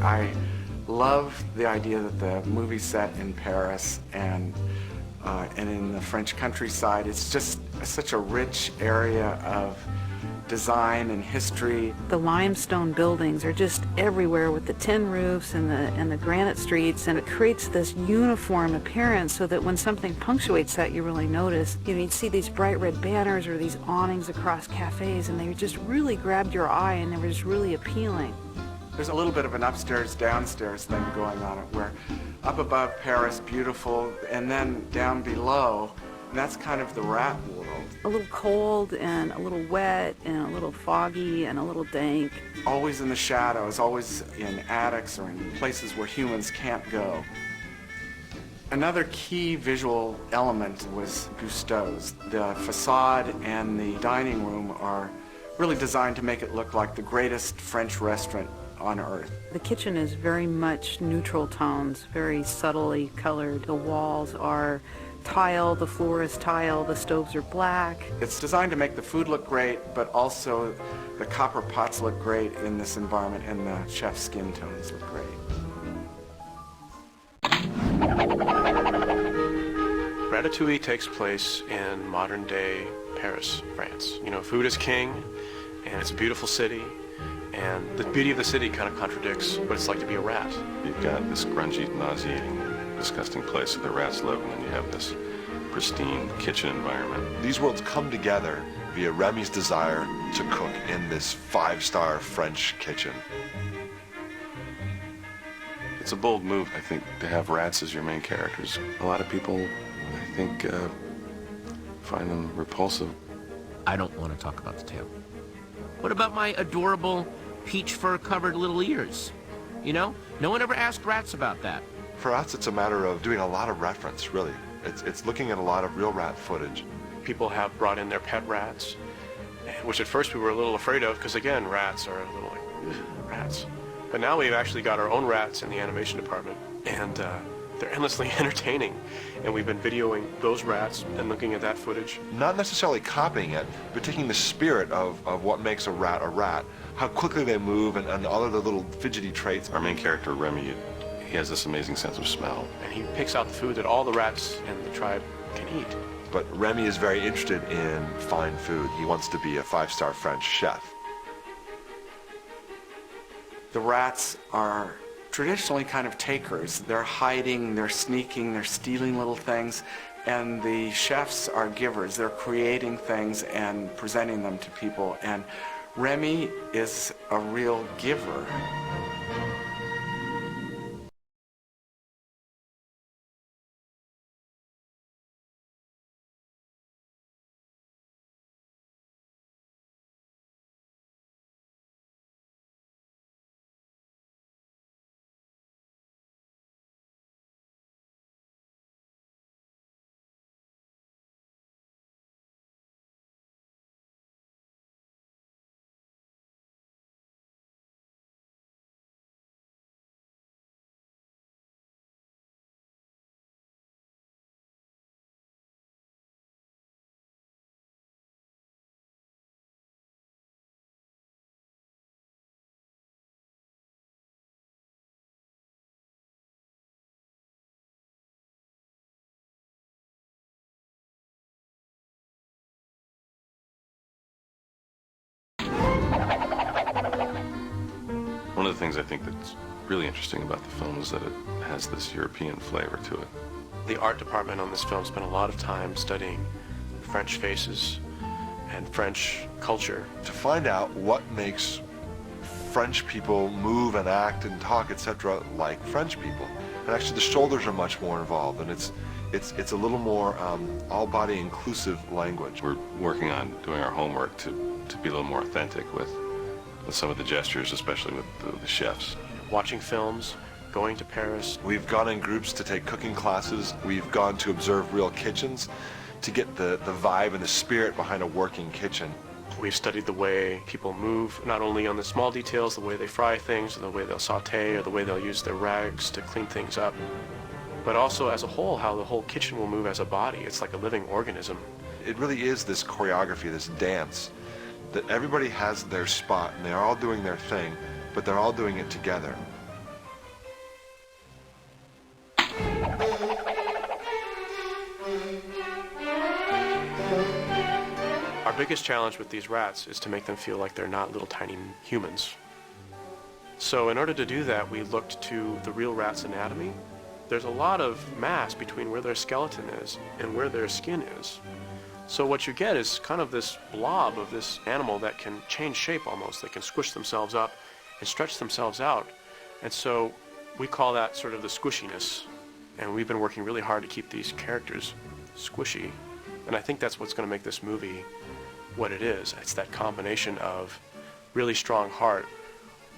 I love the idea that the movie's set in Paris and in the French countryside. It's just such a rich area of design and history. The limestone buildings are just everywhere with the tin roofs and the granite streets, and it creates this uniform appearance so that when something punctuates that, you really notice. You know, you'd see these bright red banners or these awnings across cafes, and they just really grabbed your eye, and they were just really appealing. There's a little bit of an upstairs downstairs thing going on, where up above Paris, beautiful, and then down below, and that's kind of the rat world. A little cold and a little wet and a little foggy and a little dank. Always in the shadows, always in attics or in places where humans can't go. Another key visual element was Gusteau's. The facade and the dining room are really designed to make it look like the greatest French restaurant on earth. The kitchen is very much neutral tones, very subtly colored. The walls are tile, the floor is tile, the stoves are black. It's designed to make the food look great, but also the copper pots look great in this environment, and the chef's skin tones look great. Ratatouille takes place in modern-day Paris, France. You know, food is king, and it's a beautiful city, and the beauty of the city kind of contradicts what it's like to be a rat. You've got this grungy, nauseating, disgusting place where the rats live, and then you have this pristine kitchen environment. These worlds come together via Remy's desire to cook in this five-star French kitchen. It's a bold move, I think, to have rats as your main characters. A lot of people, I think, find them repulsive. I don't want to talk about the tail. What about my adorable peach fur-covered little ears? You know, no one ever asked rats about that. For us, it's a matter of doing a lot of reference, really. It's looking at a lot of real rat footage. People have brought in their pet rats, which at first we were a little afraid of, because again, rats are a little like, ugh, rats. But now we've actually got our own rats in the animation department, and they're endlessly entertaining. And we've been videoing those rats and looking at that footage. Not necessarily copying it, but taking the spirit of what makes a rat, how quickly they move, and all of the little fidgety traits. Our main character, Remy, he has this amazing sense of smell. And he picks out the food that all the rats in the tribe can eat. But Remy is very interested in fine food. He wants to be a five-star French chef. The rats are traditionally kind of takers. They're hiding, they're sneaking, they're stealing little things, and the chefs are givers. They're creating things and presenting them to people, and Remy is a real giver. One of the things I think that's really interesting about the film is that it has this European flavor to it. The art department on this film spent a lot of time studying French faces and French culture. To find out what makes French people move and act and talk, etc., like French people. And actually the shoulders are much more involved, and it's a little more all-body inclusive language. We're working on doing our homework to be a little more authentic with some of the gestures, especially with the chefs. Watching films, going to Paris. We've gone in groups to take cooking classes. We've gone to observe real kitchens to get the vibe and the spirit behind a working kitchen. We've studied the way people move, not only on the small details, the way they fry things, or the way they'll saute, or the way they'll use their rags to clean things up, but also as a whole, how the whole kitchen will move as a body. It's like a living organism. It really is this choreography, this dance, that everybody has their spot, and they're all doing their thing, but they're all doing it together. Our biggest challenge with these rats is to make them feel like they're not little tiny humans. So in order to do that, we looked to the real rat's anatomy. There's a lot of mass between where their skeleton is and where their skin is. So what you get is kind of this blob of this animal that can change shape almost. They can squish themselves up and stretch themselves out. And so we call that sort of the squishiness. And we've been working really hard to keep these characters squishy. And I think that's what's going to make this movie what it is. It's that combination of really strong heart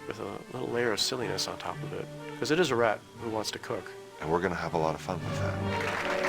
with a little layer of silliness on top of it. Because it is a rat who wants to cook. And we're going to have a lot of fun with that.